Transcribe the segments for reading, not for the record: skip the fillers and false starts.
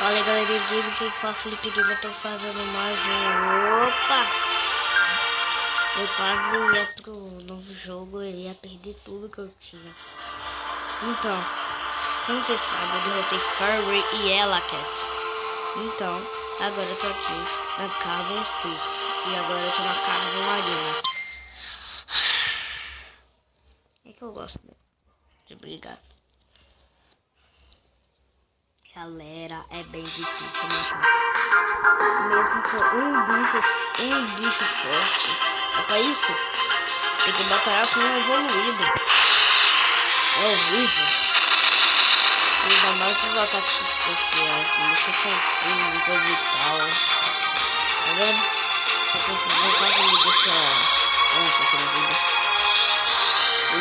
Fala aí, galerinha de game, que com a Felipe Gamer tô fazendo mais um. Opa! Eu quase ia pro novo jogo, eu ia perder tudo que eu tinha. Então, como vocês sabem, eu derrotei Furry e Elacat. Então, agora eu tô aqui na Carbon City. E agora eu tô na Carbon Arena. É que eu gosto mesmo de brigar. Galera, é bem difícil matar. Mesmo com um bicho forte. É pra isso? Tem que batalhar com um evoluído. É horrível. Ainda mais os ataques especiais. Deixa confuso, coisa e tal. Tá vendo? Se eu confuso, quase me deixa onça aqui na vida.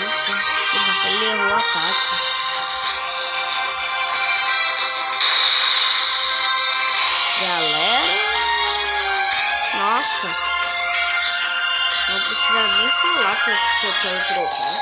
Isso. Ele errou o ataque. Galera, nossa, não precisa nem falar que eu quero trocar.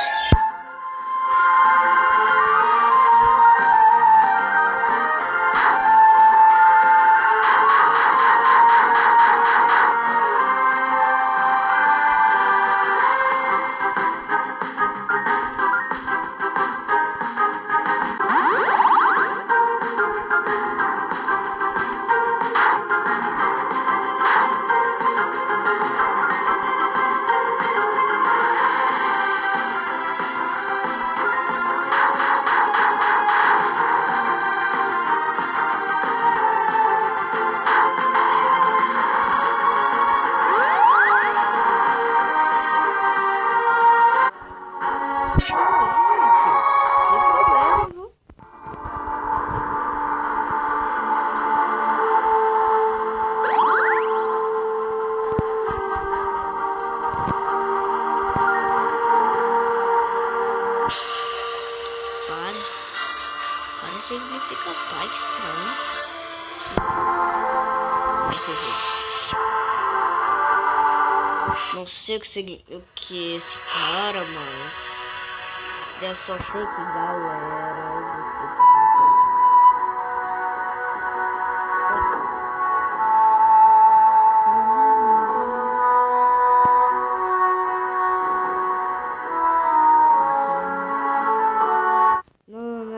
Para significa pai estranho. Não sei o que esse cara, mas eu só sei que galera.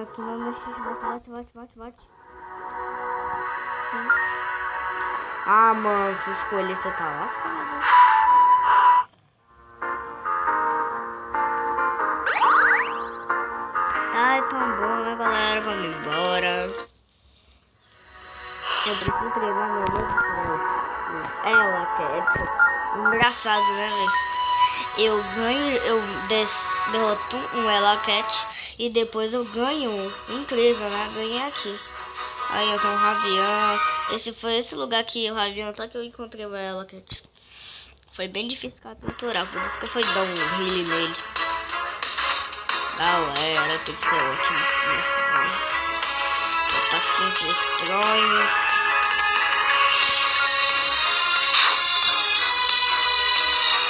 Aqui não mexe, bate. Ah, mano, se escolher você tá lascado. Ai, tão bom, né, galera? Vamos embora. Eu preciso treinar meu novo Elacat. Engraçado, né, velho? Eu derroto um Elacat e depois eu ganho um. Incrível, né? Ganhei aqui. Aí eu tenho um Ravian. Esse foi esse lugar que o Ravian tá que eu encontrei o Elacat. Foi bem difícil capturar, por isso que foi dar um heal nele. Galera, tem que ser ótimo isso, né? Ataques estranhos.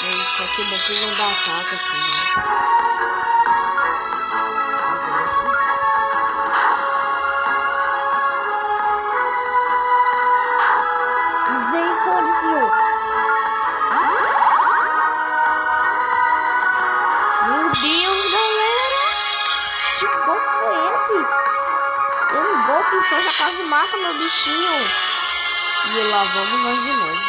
Isso aqui não precisa dar ataque assim, né? O chão já quase mata meu bichinho. E lá vamos nós de novo.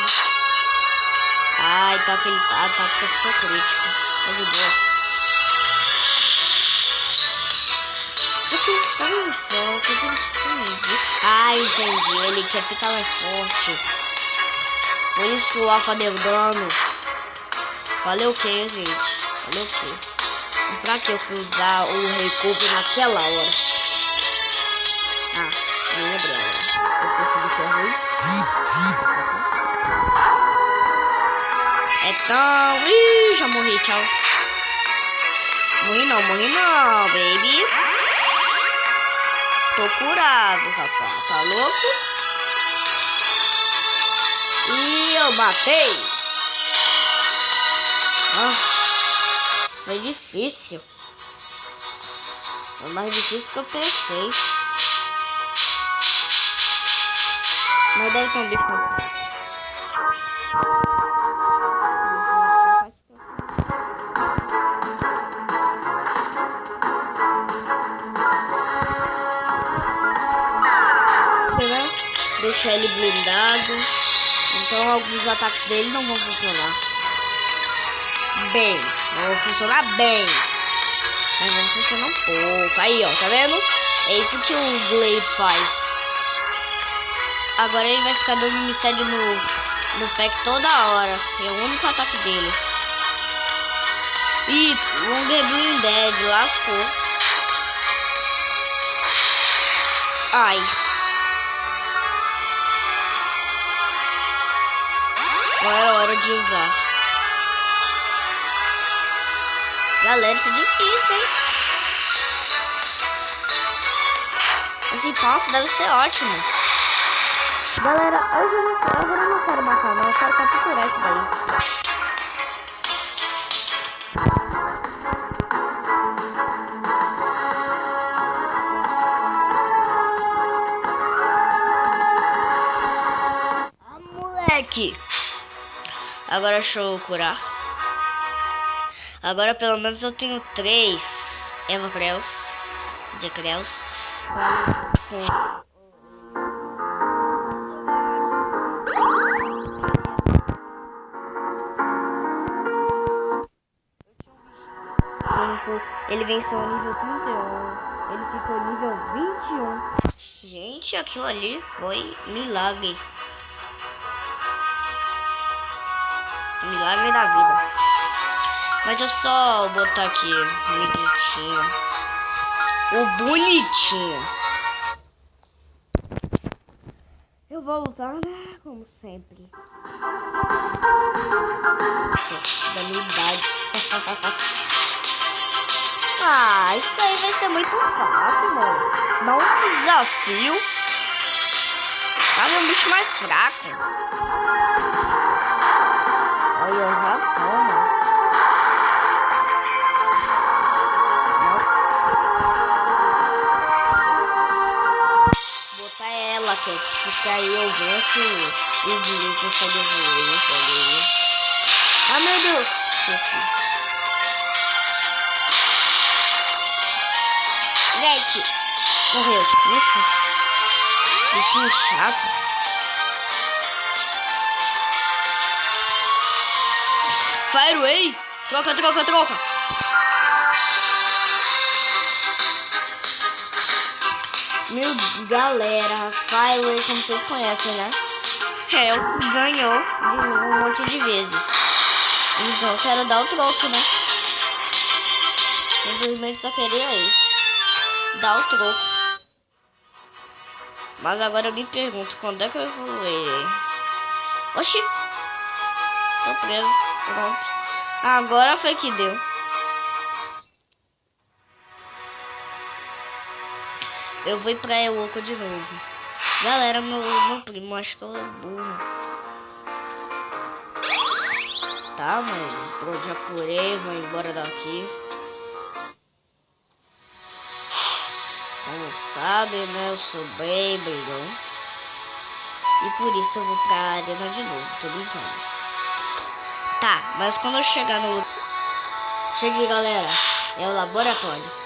Ai, tá aquele ataque só ficou crítico. Tá de boa. O que estão forte? Ah, entendi. Ele quer ficar mais forte. Por isso que o Alpha deu dano. Valeu o que, gente? Valeu o que? E pra que eu fui usar o recovery naquela hora? Ah, nem lembrei agora. Eu preciso ser ruim. É tão... Ih, já morri, tchau. Morri não, baby. Tô curado, rapaz. Tá louco? E eu matei. Nossa, isso foi difícil. Foi mais difícil que eu pensei. deve ter um bicho mais fraco. Deixar ele blindado. Então alguns ataques dele não vão funcionar bem. Não vão funcionar bem. Mas vão funcionar um pouco. Aí, ó, tá vendo? É isso que o Glade faz. Agora ele vai ficar dando mistério no pack toda hora. É o único ataque dele. E Longer Blinded lascou. Ai. Agora é hora de usar. Galera, isso é difícil, hein? Esse passo deve ser ótimo. Galera, agora eu não quero matar, não. Eu quero capturar isso daí. Ah, moleque! Agora deixa eu curar. Agora pelo menos eu tenho 3 Eva Creus. De Creus. Ele venceu o nível 31. Ele ficou nível 21. Gente, aquilo ali foi milagre. Milagre da vida. Mas deixa eu só botar aqui bonitinho. O bonitinho. Eu vou lutar, né? Como sempre. Da minha idade. Ah, isso aí vai ser muito fácil, mano. Dá um desafio. Sabe, um bicho mais fraco. Olha o rapão, mano. Botar ela, Cat, porque aí eu venço e o Guilherme consegue evoluir. Ah, meu Deus. Esqueci. Cat. Morreu. Ufa. Bichinho chato. Fireway. Troca. Meu galera, Fireway, como vocês conhecem, né? Ganhou um monte de vezes. Então eu quero dar o troco, né? Simplesmente só queria isso. Dar o troco. Mas agora eu me pergunto, quando é que eu evoluirei? Oxi! Tô preso. Pronto. Agora foi que deu. Eu vou ir pra Ewoka de novo. Galera, meu primo, acho que eu é burro. Tá, mas pronto, já curei, vou embora daqui. Como sabe, né, eu sou bem brigão. E por isso eu vou pra arena de novo, tô brincando. Tá, mas quando eu chegar no... Cheguei, galera, é o laboratório.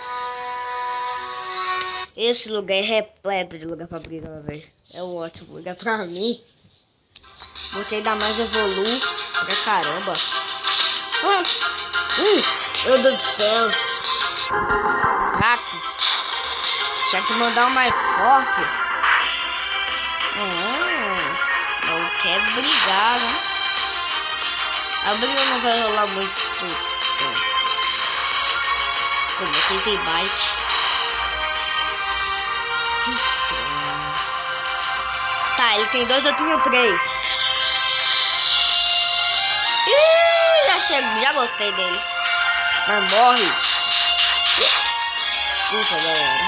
Esse lugar é repleto de lugar pra brigar, velho. É um ótimo lugar pra mim. Você ainda mais evolui pra caramba. Meu Deus do céu. Caraca. Tinha que mandar o mais forte. Não quer brigar, né? A briga não vai rolar muito tempo. Como aqui tem bite. Tá, ele tem 2, eu tenho 3. Já gostei dele. Mas morre. Desculpa, galera.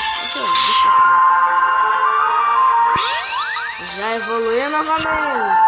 Já evoluiu novamente.